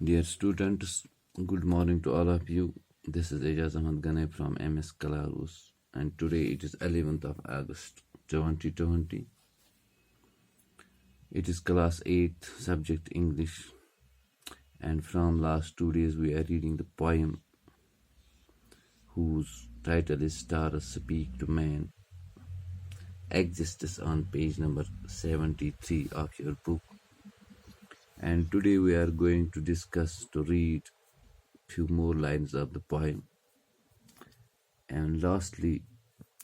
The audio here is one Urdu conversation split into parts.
Dear students, good morning to all of you. This is Ejaz Ahmad Ganay from MS Kalarus, and today it is 11th of August 2020. It is class 8, subject English, and from last 2 days we are reading the poem whose title is Stars Speak to Man. Exists on page number 73 of your book. And today we are going to read few more lines of the poem. And lastly,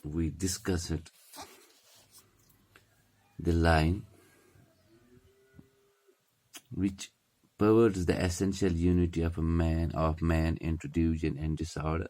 we discussed the line which perverts the essential unity of man into division and disorder.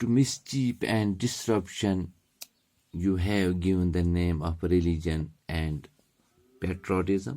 To mischief and disruption you have given the name of religion and patriotism.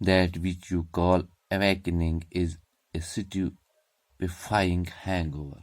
That which you call awakening is a stupefying hangover.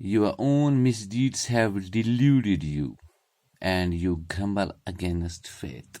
Your own misdeeds have deluded you and you grumble against faith.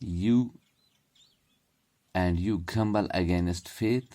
You grumble against faith.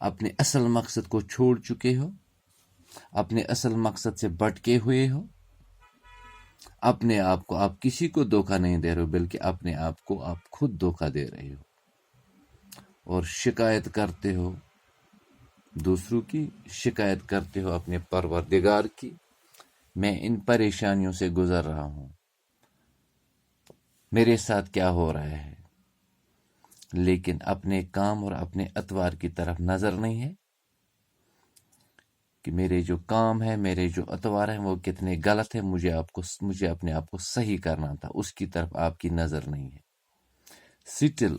اپنے اصل مقصد کو چھوڑ چکے ہو، اپنے اصل مقصد سے بھٹکے ہوئے ہو، اپنے آپ کو آپ کسی کو دھوکہ نہیں دے رہے ہو، بلکہ اپنے آپ کو آپ خود دھوکہ دے رہے ہو اور شکایت کرتے ہو دوسروں کی، شکایت کرتے ہو اپنے پروردگار کی، میں ان پریشانیوں سے گزر رہا ہوں، میرے ساتھ کیا ہو رہا ہے، لیکن اپنے کام اور اپنے اتوار کی طرف نظر نہیں ہے کہ میرے جو کام ہے، میرے جو اتوار ہیں وہ کتنے غلط ہیں، مجھے اپنے آپ کو صحیح کرنا تھا، اس کی طرف آپ کی نظر نہیں ہے. Still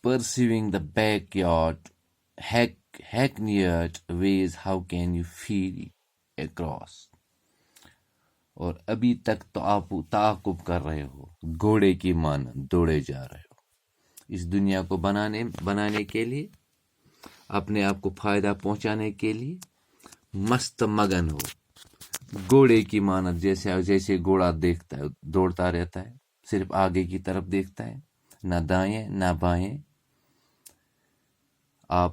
pursuing the backyard hackneyed ways, how can you feel across؟ اور ابھی تک تو آپ تعاقب کر رہے ہو، گھوڑے کی مانند دوڑے جا رہے ہو اس دنیا کو بنانے کے لیے، اپنے آپ کو فائدہ پہنچانے کے لیے مست مگن ہو، گھوڑے کی مانند، جیسے گھوڑا دیکھتا ہے دوڑتا رہتا ہے، صرف آگے کی طرف دیکھتا ہے، نہ دائیں نہ بائیں. آپ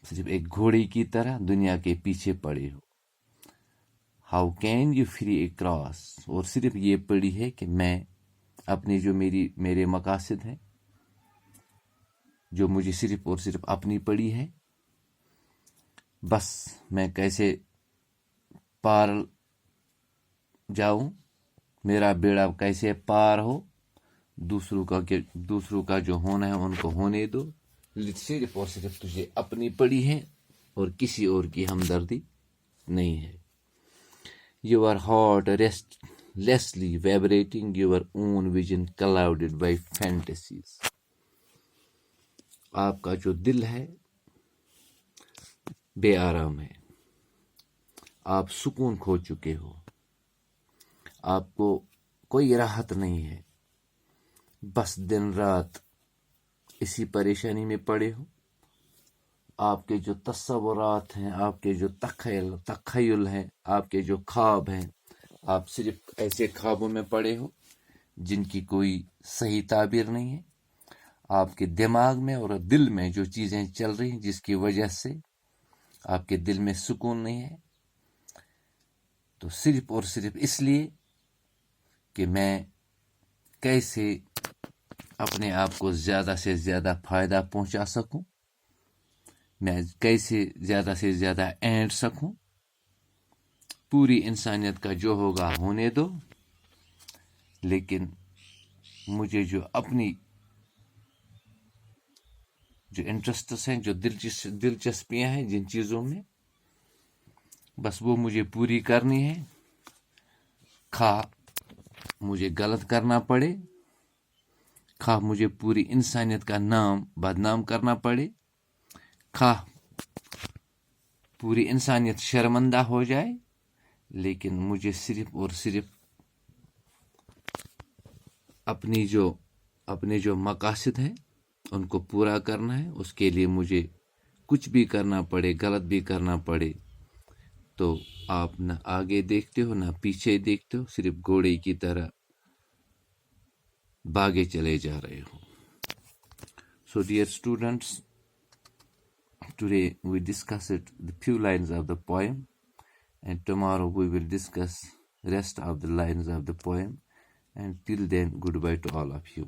صرف ایک گھوڑے کی طرح دنیا کے پیچھے پڑے ہو. How can you free across, اور صرف یہ پڑی ہے کہ میں اپنی جو میرے مقاصد ہیں، جو مجھے صرف اور صرف اپنی پڑی ہے، بس میں کیسے پار جاؤں، میرا بیڑا کیسے پار ہو، دوسروں کا جو ہونا ہے ان کو ہونے دو، صرف اور صرف تجھے اپنی پڑی ہے اور کسی اور کی ہمدردی نہیں ہے. Your heart restlessly vibrating, your own vision clouded by fantasies. آپ کا جو دل ہے بے آرام ہے، آپ سکون کھو چکے ہو، آپ کو کوئی راحت نہیں ہے، بس دن رات اسی پریشانی میں پڑے ہو. آپ کے جو تصورات ہیں، آپ کے جو تخیل ہیں، آپ کے جو خواب ہیں، آپ صرف ایسے خوابوں میں پڑے ہو جن کی کوئی صحیح تعبیر نہیں ہے. آپ کے دماغ میں اور دل میں جو چیزیں چل رہی ہیں جس کی وجہ سے آپ کے دل میں سکون نہیں ہے، تو صرف اور صرف اس لیے کہ میں کیسے اپنے آپ کو زیادہ سے زیادہ فائدہ پہنچا سکوں، میں کیسے زیادہ سے زیادہ اینٹ سکوں، پوری انسانیت کا جو ہوگا ہونے دو، لیکن مجھے جو اپنی جو انٹرسٹس ہیں، جو دلچسپیاں ہیں جن چیزوں میں، بس وہ مجھے پوری کرنی ہے، خواہ مجھے غلط کرنا پڑے، خواہ مجھے پوری انسانیت کا نام بدنام کرنا پڑے، خواہ پوری انسانیت شرمندہ ہو جائے، لیکن مجھے صرف اور صرف اپنے جو مقاصد ہیں ان کو پورا کرنا ہے. اس کے لیے مجھے کچھ بھی کرنا پڑے، غلط بھی کرنا پڑے، تو آپ نہ آگے دیکھتے ہو نہ پیچھے دیکھتے ہو، صرف گھوڑے کی طرح بھاگے چلے جا رہے ہو. So dear students, today we discussed the few lines of the poem, and tomorrow we will discuss rest of the lines of the poem, and till then goodbye to all of you.